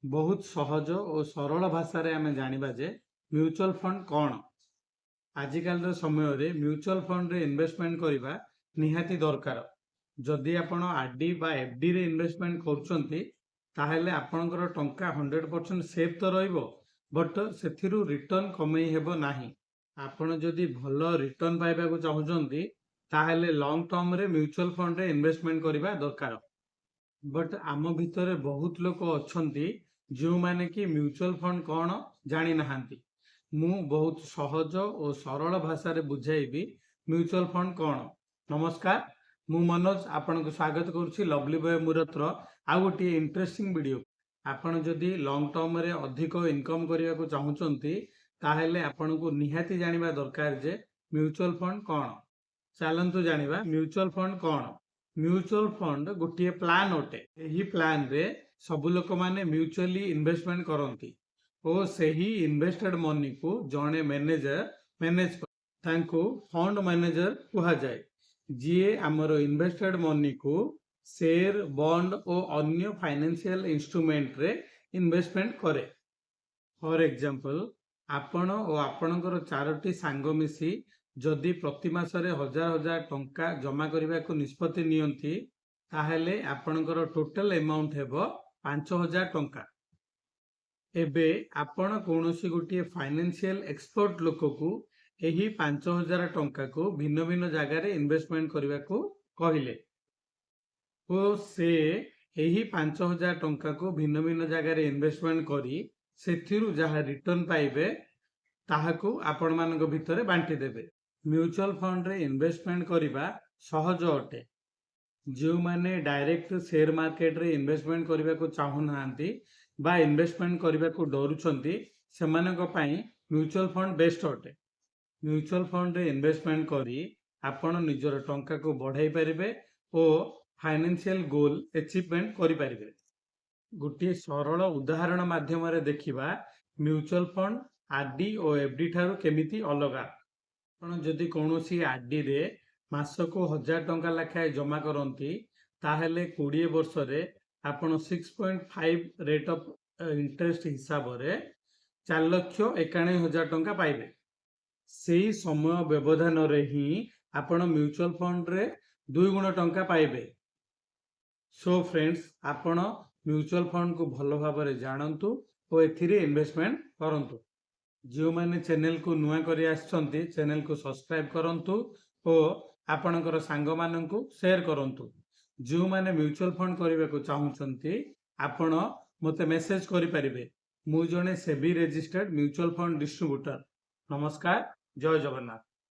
बहुत सहज और सरल भाषा रे आमे जानिबा जे म्यूचुअल फंड कौन। आजिकाल समय रे म्यूचुअल फंड रे इन्वेस्टमेंट करबा निहाती दरकार। जदि आपण आरडी बा एफडी रे इन्वेस्टमेंट करूचंती ताहेले आपणकर टंका 100% सेफ तो रहइबो, बट सेथिरु रिटर्न कमई हेबो नाही। आपण जदि भलो रिटर्न पाइबा को चाहुचंती ताहेले लॉन्ग टर्म रे म्यूचुअल फंड रे इन्वेस्टमेंट करबा दरकार। बट आम भितर बहुत लोक अच्छी जो माने कि म्यूचुअल फंड कौन जानी नहांती। मु बहुत सहज और सरल भाषा रे बुझाइबी म्यूचुअल फंड कौन। नमस्कार, मु मनोज आपन को स्वागत करुछि लवली बॉय मुरत्र आ गोटे इंटरेस्टिंग वीडियो। आपण जदि लॉन्ग टर्म रे अधिक इनकम करिया को चाहुचंती ताहेले आपण को निहाती जानिबा दरकार जे म्यूचुअल फंड कौन। चलंतु जानिबा म्यूचुअल फंड कौन। म्यूचुअल फंड गोटे प्लान अटे। यही प्लान रे सब लोक माने म्यूचुअली इन्वेस्टमेंट करती और सही इन्वेस्टेड मनी को जड़े मैनेजर मैनेज तांको फंड मैनेजर कहा जाए, जी आमर इन्वेस्टेड मनी को शेयर बॉन्ड और अन्य फाइनेंशियल इंस्ट्रूमेंट रे इन्वेस्टमेंट करे। फॉर एग्जांपल आपण और आपणकर चारोटी सांग मिसी जदि प्रति मासरे हजार हजार टंका जमा करने को निष्पत्ति नियंती ताहेले आपणकर टोटल अमाउंट हेबो 5000 टंका। एबे आपण कौनसी गोटे फाइनेंशियल एक्सपर्ट लोक को यही 5000 टंका को भिन्न भिन्न जगार इन्वेस्टमेंट करने को कहले और से यही 5000 टंका को भिन्न भिन्न जगार इन्वेस्टमेंट करी सेथिरु जहा रिटर्न पाइबे ताहाकू आपण मानक भितरे बांटी देबे। म्यूचुअल फंड रे इन्वेस्टमेंट करिबा सहज अटे। जो माने डायरेक्ट शेयर मार्केट रे इन्वेस्टमेंट करिबा को चाहू नांती बा इन्वेस्टमेंट करिबा को डरुचंती सेमानक पई म्यूचुअल फंड बेस्ट अटे। म्यूचुअल फंड रे इन्वेस्टमेंट करी आपण निजर टंका को बढ़ाई परिबे और फाइनेंशियल गोल अचीवमेंट करि परिबे। गोटे सरल उदाहरण माध्यम रे देखिबा म्यूचुअल फंड आरडी और एफडी ठारू केमिति अलगा। आपण जदि कोनोसी आरडी रे मासको 1000 टंका लाखाए जमा करती ताहेले 20 वर्ष रे आपण 6.5 रेट ऑफ इंटरेस्ट हिसाब रे 4,91,000 टंका पाइबे। सेही समय व्यवधान रे ही आपण म्यूचुअल फंड रे 2 गुण टंका पाइबे। सो फ्रेंड्स, आपण म्यूचुअल फंड को भलो भाव रे जानंतु और एथिरे इन्वेस्टमेंट करंतु। जो माने चैनल को नुआ करी आछंती चैनल को सब्सक्राइब करंतु और आपणकर सांग माननकु शेयर करंतु। जो माने म्यूचुअल फंड करबा को चाहुचंती आपण मते मेसेज करि परिबे। मु जने SEBI registered mutual fund distributor. नमस्कार, जय जगन्नाथ।